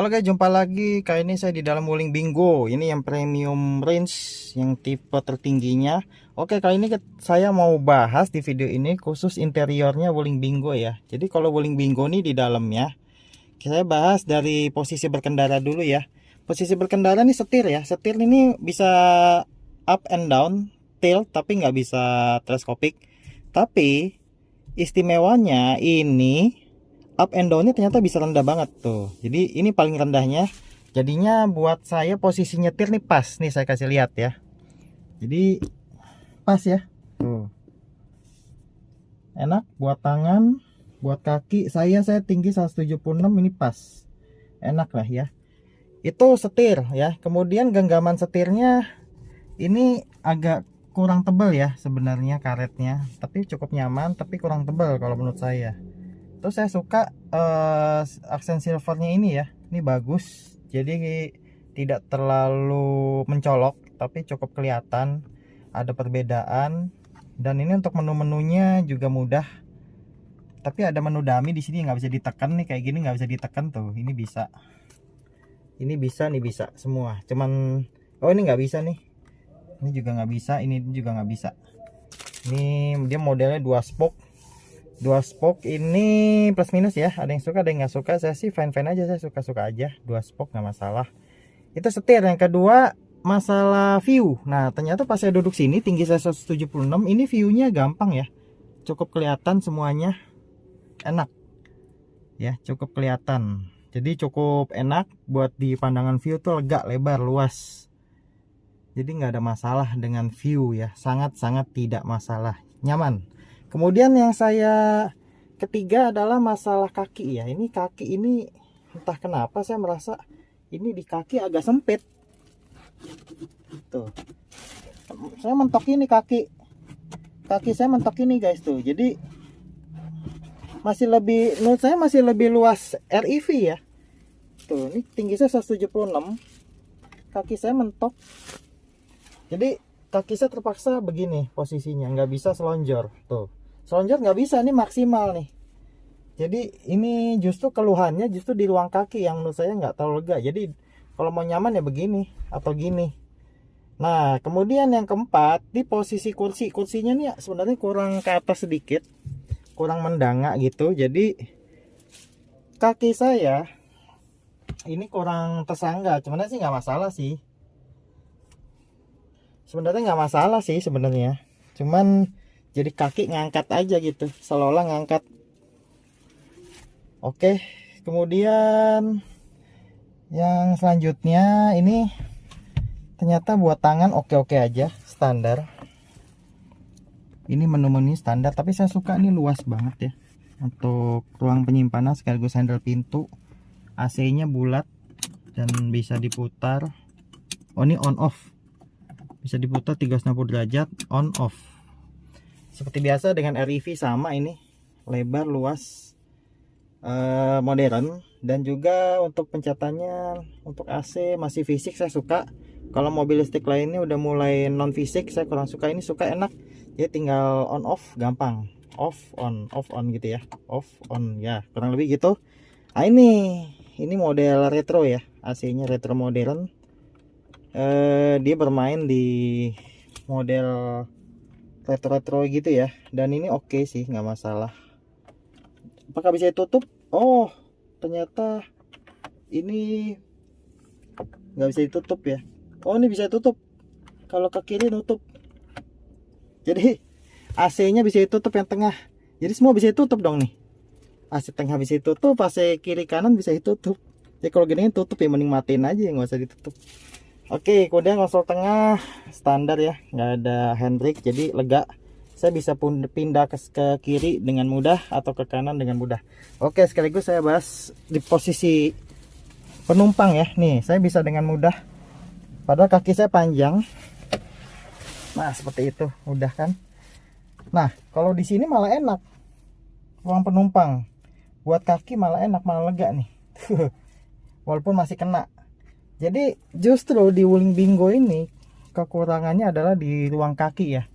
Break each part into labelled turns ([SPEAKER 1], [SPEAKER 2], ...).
[SPEAKER 1] Halo guys, jumpa lagi. Kali ini saya di dalam Wuling Bingo. Ini yang premium range, yang tipe tertingginya. Oke, kali ini saya mau bahas di video ini khusus interiornya Wuling Bingo ya. Jadi kalau Wuling Bingo nih di dalamnya, saya bahas dari posisi berkendara dulu ya. Posisi berkendara nih setir ya. Setir ini bisa up and down, tilt, tapi nggak bisa teleskopik. Tapi istimewanya ini up and downnya ternyata bisa rendah banget tuh. Jadi ini paling rendahnya. Jadinya buat saya posisi nyetir nih pas. Nih saya kasih lihat ya. Jadi pas ya. Tuh. Enak buat tangan, buat kaki. Saya tinggi 176, ini pas. Enak lah ya. Itu setir ya. Kemudian genggaman setirnya ini agak kurang tebal ya sebenarnya karetnya. Tapi cukup nyaman, tapi kurang tebal kalau menurut saya. Terus saya suka aksen silvernya ini ya, ini bagus, jadi tidak terlalu mencolok tapi cukup kelihatan ada perbedaan. Dan ini untuk menu-menunya juga mudah, tapi ada menu dummy di sini nggak bisa ditekan nih, kayak gini nggak bisa ditekan tuh. Ini bisa, ini bisa, nih bisa semua, cuman oh ini nggak bisa nih, ini juga nggak bisa, ini juga nggak bisa. Ini dia modelnya dua spoke ini plus minus ya, ada yang suka ada yang nggak suka. Saya sih fine aja, saya suka aja dua spoke, nggak masalah. Itu setir. Yang kedua masalah view. Nah ternyata pas saya duduk sini tinggi saya 176, ini viewnya gampang ya, cukup kelihatan semuanya, enak ya, cukup kelihatan. Jadi cukup enak buat di pandangan view tuh, lega, lebar, luas. Jadi nggak ada masalah dengan view ya, sangat tidak masalah, nyaman. Kemudian yang saya ketiga adalah masalah kaki ya. Ini kaki ini entah kenapa saya merasa ini di kaki agak sempit. Tuh. Saya mentok ini kaki saya mentok ini guys tuh. Jadi masih lebih, menurut saya masih lebih luas REV ya. Tuh, ini tinggi saya 176. Kaki saya mentok. Jadi kaki saya terpaksa begini posisinya, nggak bisa selonjor. Tuh. Selonjor nggak bisa, ini maksimal nih. Jadi ini justru keluhannya justru di ruang kaki yang menurut saya nggak terlalu lega. Jadi kalau mau nyaman ya begini atau gini. Nah kemudian yang keempat, di posisi kursinya nih sebenarnya kurang ke atas sedikit, kurang mendangak gitu. Jadi kaki saya ini kurang tersangga. Sebenarnya sih nggak masalah sih. Sebenarnya cuman jadi kaki ngangkat aja gitu, seolah-olah ngangkat. Oke, kemudian yang selanjutnya ini ternyata buat tangan oke aja, standar. Ini menu-menu standar, tapi saya suka ini luas banget ya untuk ruang penyimpanan sekaligus handle pintu. AC-nya bulat dan bisa diputar. Oh ini on off, bisa diputar 360 derajat on off. Seperti biasa dengan REV sama, ini lebar, luas, modern. Dan juga untuk pencetannya, untuk AC masih fisik, saya suka. Kalau mobil listrik lainnya udah mulai non fisik, saya kurang suka. Ini suka, enak, jadi tinggal on off gampang, off on gitu ya, off on ya, kurang lebih gitu. Nah ini model retro ya, AC nya retro modern. Dia bermain di model retro gitu ya, dan ini oke sih, nggak masalah. Apakah bisa ditutup? Oh ternyata ini nggak bisa ditutup ya. Oh ini bisa ditutup, kalau ke kiri nutup. Jadi AC nya bisa ditutup yang tengah, jadi semua bisa ditutup dong nih. AC tengah bisa ditutup, AC kiri kanan bisa ditutup. Jadi kalau gini tutup ya mending matiin aja, nggak usah ditutup. Oke, kemudian konsol tengah standar ya, nggak ada handbrake, jadi lega. Saya bisa pun pindah ke kiri dengan mudah atau ke kanan dengan mudah. Oke, sekaligus saya bahas di posisi penumpang ya. Nih, saya bisa dengan mudah, padahal kaki saya panjang. Nah, seperti itu, mudah kan? Nah, kalau di sini malah enak, ruang penumpang. Buat kaki malah enak, malah lega nih. Walaupun masih kena. Jadi justru di Wuling Bingo ini kekurangannya adalah di ruang kaki ya.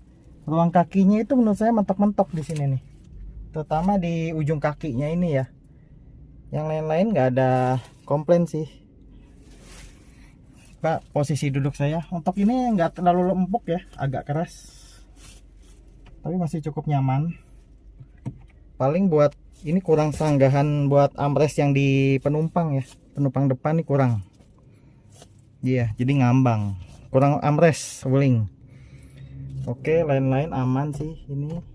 [SPEAKER 1] Ruang kakinya itu menurut saya mentok-mentok di sini nih. Terutama di ujung kakinya ini ya. Yang lain-lain nggak ada komplain sih. Pak, posisi duduk saya untuk ini nggak terlalu empuk ya, agak keras, tapi masih cukup nyaman. Paling buat ini kurang sanggahan buat armrest yang di penumpang ya, penumpang depan nih kurang. Iya, jadi ngambang, kurang armrest wuling. Oke, lain-lain aman sih ini.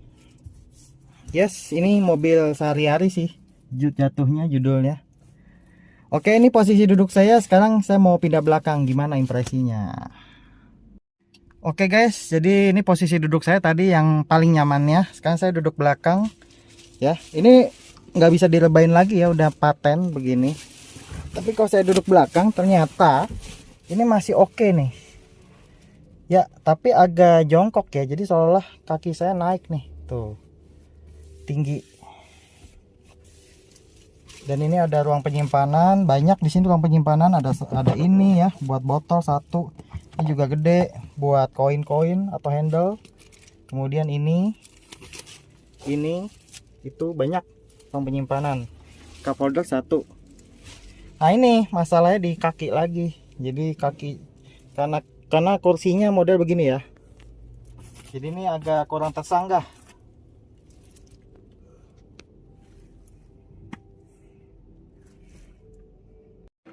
[SPEAKER 1] Yes, ini mobil sehari-hari sih jatuhnya judulnya. Oke, ini posisi duduk saya. Sekarang saya mau pindah belakang. Gimana impresinya? Oke guys, jadi ini posisi duduk saya tadi yang paling nyamannya. Sekarang saya duduk belakang. Ya, ini nggak bisa direbain lagi ya, udah paten begini. Tapi kalau saya duduk belakang, ternyata ini masih oke nih. Ya, tapi agak jongkok ya. Jadi seolah kaki saya naik nih, tuh, tinggi. Dan ini ada ruang penyimpanan, banyak di sini ruang penyimpanan, ada ini ya buat botol satu. Ini juga gede buat koin-koin atau handle. Kemudian ini itu banyak ruang penyimpanan. Cup holder satu. Nah, ini masalahnya di kaki lagi. Jadi kaki karena kursinya model begini ya. Jadi ini agak kurang tersanggah.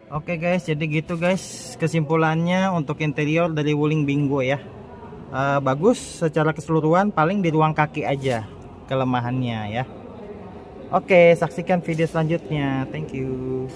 [SPEAKER 1] Oke guys, jadi gitu guys kesimpulannya untuk interior dari Wuling Bingo ya. Bagus secara keseluruhan, paling di ruang kaki aja kelemahannya ya. Oke, saksikan video selanjutnya. Thank you.